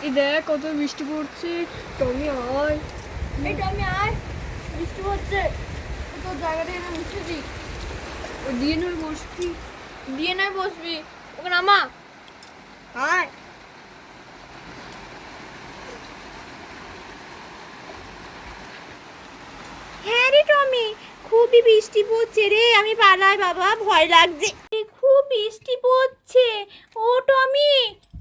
এই দেখ কত বৃষ্টি পড়ছে। টমি আয়, এই টমি আয়, বৃষ্টি পড়ছে। তোর জায়গাটা এনে মুছে দি। ও দিয়ে নয় বসবি, দিয়ে নয় বসবি, ওকে নামা। আয় হ্যাঁ রে টমি, খুবই বৃষ্টি পড়ছে রে, আমি পালাই বাবা, ভয় লাগছে। খুব বৃষ্টি পড়ছে। ও টমি,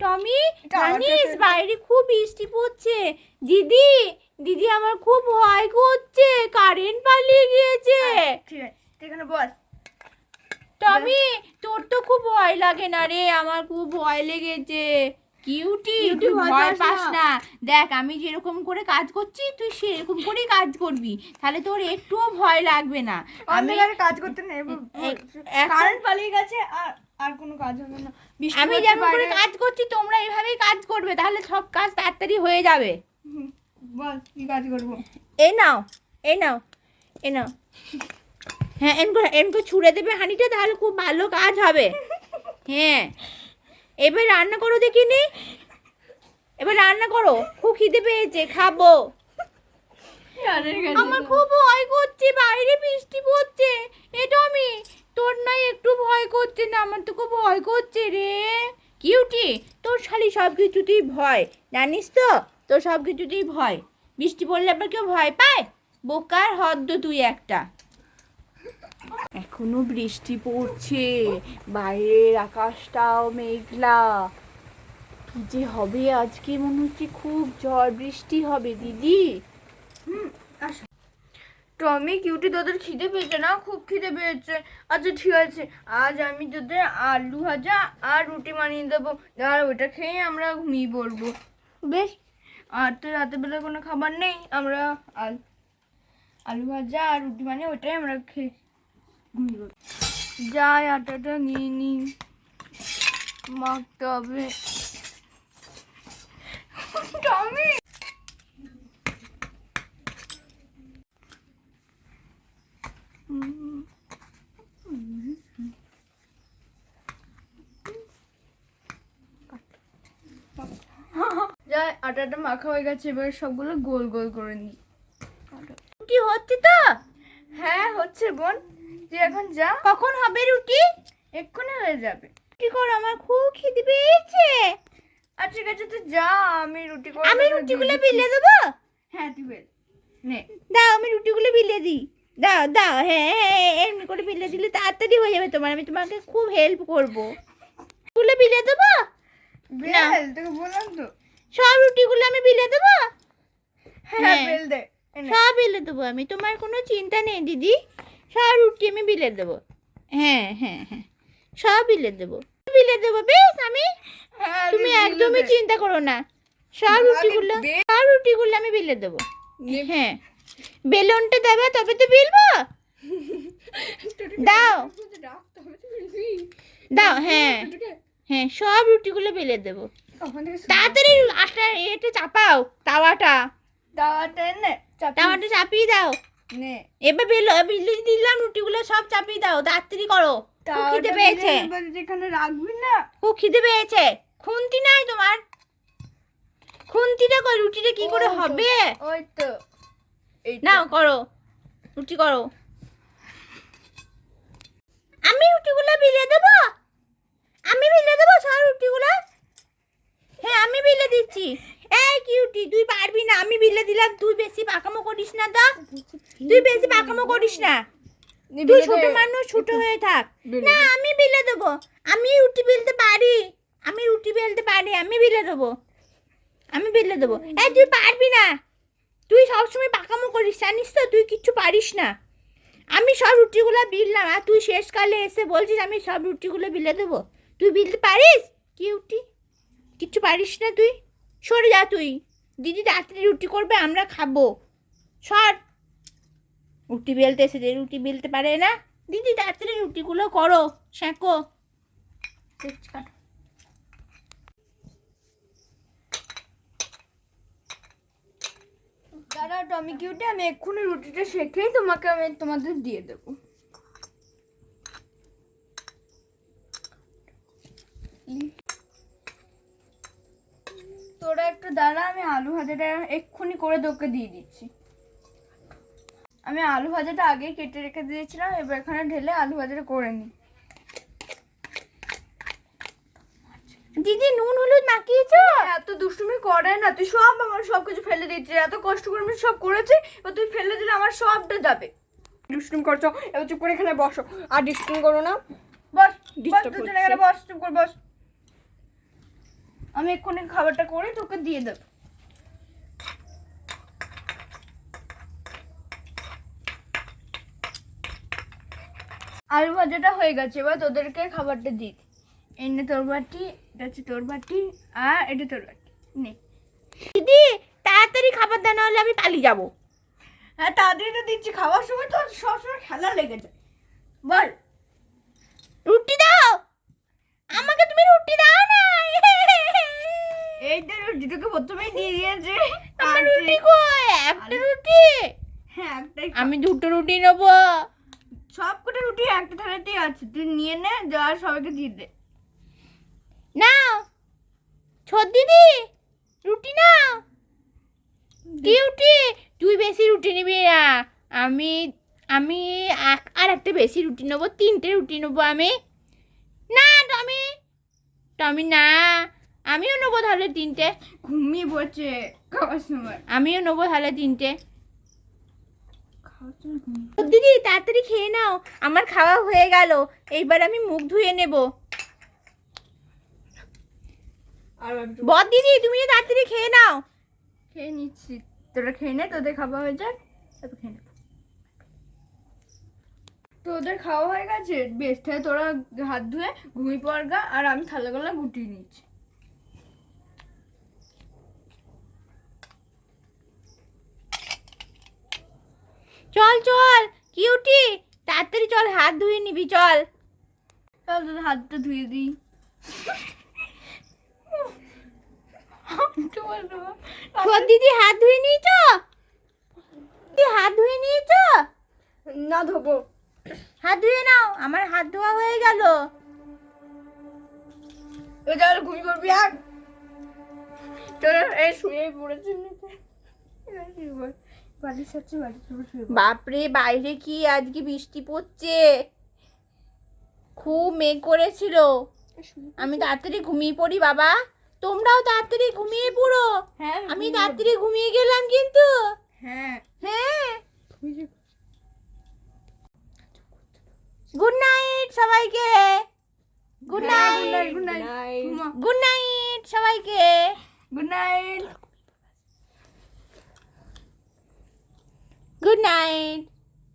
টমি জানিস বাইরে খুব বৃষ্টি পড়ছে। দিদি, দিদি আমার খুব ভয় করছে, কারেন্ট পালিয়ে গিয়েছে। ঠিক আছে, এখানে বস। টমি তোর তো খুব ভয় লাগে না রে? আমার খুব ভয় লেগেছে। কিউটি, তুই ভয় পাস না। দেখ আমি যেরকম করে কাজ করছি তুই সেরকম করেই কাজ করবি, তাহলে তোর একটুও ভয় লাগবে না। আমি কাজ করতে নেই, কারেন্ট পালিয়ে গেছে, আর আর কোনো কাজ হবে না। আমি যেমন করে কাজ করছি তোমরা এভাবেই কাজ করবে, তাহলে সব কাজ তাড়াতাড়ি হয়ে যাবে। বল কি কাজ করবো? এই নাও, এই নাও, এই নাও। হ্যাঁ, এনকো ছুঁড়ে দেবে হাঁড়িটা, তাহলে খুব ভালো কাজ হবে। হ্যাঁ, এবার রান্না করো দেখিনি, এবার রান্না করো, খুব খিদে পেয়েছে, খাবো। আমার খুব ভয় করছে, বাইরে বৃষ্টি পড়ছে। এটা আমি, তোর নাই একটু ভয় করছে না? আমার তো খুব ভয় করছে রে। কিউটি, তোর শালি সব কিছুতেই ভয়, জানিস তো? তোর সব কিছুতেই ভয়। বৃষ্টি পড়লে আবার কেউ ভয় পায়? বোকার হদ্দ তুই একটা। এখনো বৃষ্টি পড়ছে, বাইরের আকাশটাও মেঘলা। কি যে হবে আজকে, মনে হচ্ছে খুব ঝড় বৃষ্টি হবে দিদি। টমি কিউটি, তোদের খিদে পেয়েছে না? খুব খিদে পেয়েছে। আচ্ছা ঠিক আছে, আজ আমি তোদের আলু ভাজা আর রুটি বানিয়ে দেবো, আর ওইটা খেয়ে আমরা ঘুমিয়ে পড়বো। বেশ। আর তো রাতের বেলা কোনো খাবার নেই, আমরা আলু ভাজা আর রুটি বানিয়ে ওইটাই আমরা খেয়ে ঘুমিয়ে পড়বো। যাই আটাটা নিয়ে নি, মাখতে হবে। টমি, যাই আটাটা মাখা হয়ে গেছে, এবার সবগুলো গোল গোল করে নিই। রুটি হচ্ছে তো? হ্যাঁ হচ্ছে বোন, তুই এখন যা। কখন হবে রুটি? এক্ষুনি হয়ে যাবে। কি কর, আমার খুব খিদে পেয়েছে। আর ঠিক আছে তুই যা, আমি রুটি করে আমি তোকে রুটিগুলো দিয়ে বিলে দিচ্ছি। দেবো? হ্যাঁ তুই বেল নে। দাও, আমি রুটিগুলো বিলে দিই। দাও দাও, হ্যাঁ হ্যাঁ, এমনি করে বিলে দিলে তাড়াতাড়ি হয়ে যাবে তোমার, আমি তোমাকে খুব হেল্প করবো। রুটিগুলো বিলে দেবো? বেল, তোকে বললাম তো। সব রুটিগুলো আমি বিলে দেবো? হ্যাঁ বেল দে, এনে। সব বিলে দেবো আমি, তোমার কোনো চিন্তা নেই দিদি। সব রুটি আমি বিলে দেবো। হ্যাঁ হ্যাঁ হ্যাঁ, সব বিলে দেবো, বিলে দেবো বেশ আমি। হ্যাঁ, তুমি তুই একদমই বিলে দে। চিন্তা করো না, সব রুটিগুলো, দে। সব রুটিগুলো আমি বিলে দেবো। নে। হ্যাঁ, বেলনটা দেবে তবে তো বিলবো। দাও দাও, হ্যাঁ হ্যাঁ, সব রুটিগুলো বেলে দেবো। তাড়াতাড়ি আটা এটা চাপাও, তাওয়াটা, তাওয়াটা এনে তাওয়াটা চাপিয়ে দাও। নে। এবার বিলে দিলাম, রুটিগুলো সব চাপিয়ে দাও, তাড়াতাড়ি করো, খুব খিদে পেয়েছে। যেখানে রাখবি না। খুব খিদে পেয়েছে। খুন্তি নাই তোমার? খুন্তিটা কই, রুটিটা কি করে হবে? ওই তো, এই নাও করো, রুটি করো। আমি রুটিগুলো বিলে দেবো, আমি বিলে দেবো সব রুটিগুলো। হ্যাঁ আমি বিলে দিচ্ছি। এই কিউটি, তুই পারবি না, আমি বিলে দিলাম, তুই বেশি পাকামো করিস না তো, তুই বেশি পাকামো করিস না। তুই ছোট মানুষ, ছোট হয়ে থাক। না আমি বিলে দেবো, আমি রুটি বেলতে পারি, আমি রুটি বেলতে পারি, আমি বিলে দেবো, আমি বিলে দেবো। এই তুই পারবি না, তুই সবসময় পাকামো করিস, জানিস তো তুই কিচ্ছু পারিস না। আমি সব রুটিগুলো বিললাম, আর তুই শেষকালে এসে বলছিস আমি সব রুটিগুলো বিলে দেবো। তুই বিলতে পারিস? কিউটি, কিচ্ছু পারিস না তুই, সরে যা তুই। দিদি রাত্রে রুটি করবে, আমরা খাবো, সর। রুটি বেলতে এসেছে, রুটি বেলতে পারে না। দিদি রাত্রে রুটিগুলো করো, সেঁকো। দাঁড়াও টমি কিউটি, আমি এক্ষুনি রুটিটা শেখেই তোমাদের দিয়ে দেবো। তোরা একটু দাঁড়া, আমি আলু ভাজাটা এক্ষুনি করে তোকে দিয়ে দিচ্ছি। আমি আলু ভাজাটা আগে কেটে রেখে দিয়েছিলাম, এবার এখানে ঢেলে আলু ভাজাটা করে নিই। দিদি নুন হলুদ মাখিয়েছো? এত দুষ্টুমি করে না, তুই সব আমার সবকিছু ফেলে দিচ্ছিস। এত কষ্ট করে আমি সব করেছি, এবার তুই ফেলে দিলে আমার সবটা যাবে। দুষ্টুমি করছো, এবার চুপ করে এখানে বসো, আর ডিস্টার্ব করো না। বস, Disturb তুই হচ্ছে। এখানে বস, চুপ করে বস। আমি এক্ষুনি খাবারটা করে তোকে দিয়ে দেবো। আলু ভাজাটা হয়ে গেছে, এবার তোদেরকে খাবারটা দিই। এই নে তোর বাটি, এটা হচ্ছে তোর বাটি, আর এটা তোর বাটি নে। দিদি তাড়াতাড়ি খাবার দাও, না হলে আমি পালিয়ে যাবো। হ্যাঁ তাড়াতাড়ি তো দিচ্ছি, খাওয়ার সময় তো সবসময় খেলা লেগে যায়। বল, রুটি দাও আমাকে, তুমি রুটি দাও না। এই তো রুটি তোকে প্রথমেই দিয়ে দিয়েছে। আমার রুটি কই? একটা রুটি? হ্যাঁ একটাই। আমি দুটো রুটি নেবো। সবকটা রুটি একটা থালাতেই আছে, তুই নিয়ে নে, যা সবাইকে দিয়ে দে। নাও ছোট দিদি, রুটি নাও। কি রুটি? তুই বেশি রুটি নিবি না। আমি আমি আর একটা বেশি রুটি নেবো, 3টে রুটি নেবো আমি। না টমি, টমি না, আমিও নেবো তাহলে 3টে। ঘুমিয়ে পড়ছে খাওয়ার সময়। আমিও নেবো তাহলে 3টে। খাওয়ার সময় ঘুমিয়ে। ও দিদি তাড়াতাড়ি খেয়ে নাও, আমার খাওয়া হয়ে গেল। এইবার আমি মুখ ধুয়ে নেব। আর একটু বদ দিদি তুমি তাড়াতাড়ি খেয়ে নাও। খেয়ে নিচ্ছি, তোরা খেয়ে নে, তোদের খাওয়া হয়ে যাক, তারপর খেয়ে নেব। তোদের খাওয়া হয়ে গেছে, বেশ, তাহলে তোরা হাত ধুয়ে ঘুমিয়ে পড় গা, আর আমি থালাগুলো গুটিয়ে নিচ্ছি। চল চল কিউটি, তাড়াতাড়ি চল, হাত ধুয়ে নিবি চল। চল তোদের হাতটা ধুয়ে দিই। ছোট দিদি হাত ধুয়ে নিয়েছ? দিদি হাত ধুয়ে নিয়েছ? না ধোবো। হাত ধুয়ে নাও, আমার হাত ধোয়া হয়ে গেল। এবার ঘুমিয়ে পড়বি আর তোরা এই শুয়ে পড়েছে বাড়ির সাথে বাড়ি শুয়ে পড়। বাপরে বাইরে কি আজকে বৃষ্টি পড়ছে, খুব মেঘ করেছিল। আমি তাড়াতাড়ি ঘুমিয়ে পড়ি বাবা, তোমরাও তাড়াতাড়ি ঘুমিয়ে পড়ো। হ্যাঁ আমি তাড়াতাড়ি ঘুমিয়ে গেলাম কিন্তু। হ্যাঁ হ্যাঁ, গুড নাইট সবাইকে। Good night, good night, good night সবাইকে। Good night. গুড নাইট,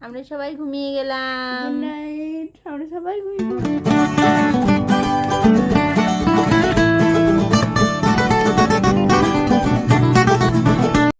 আমরা সবাই ঘুমিয়ে গেলাম। গুড নাইট, আমরা সবাই ঘুমিয়ে পড়ব।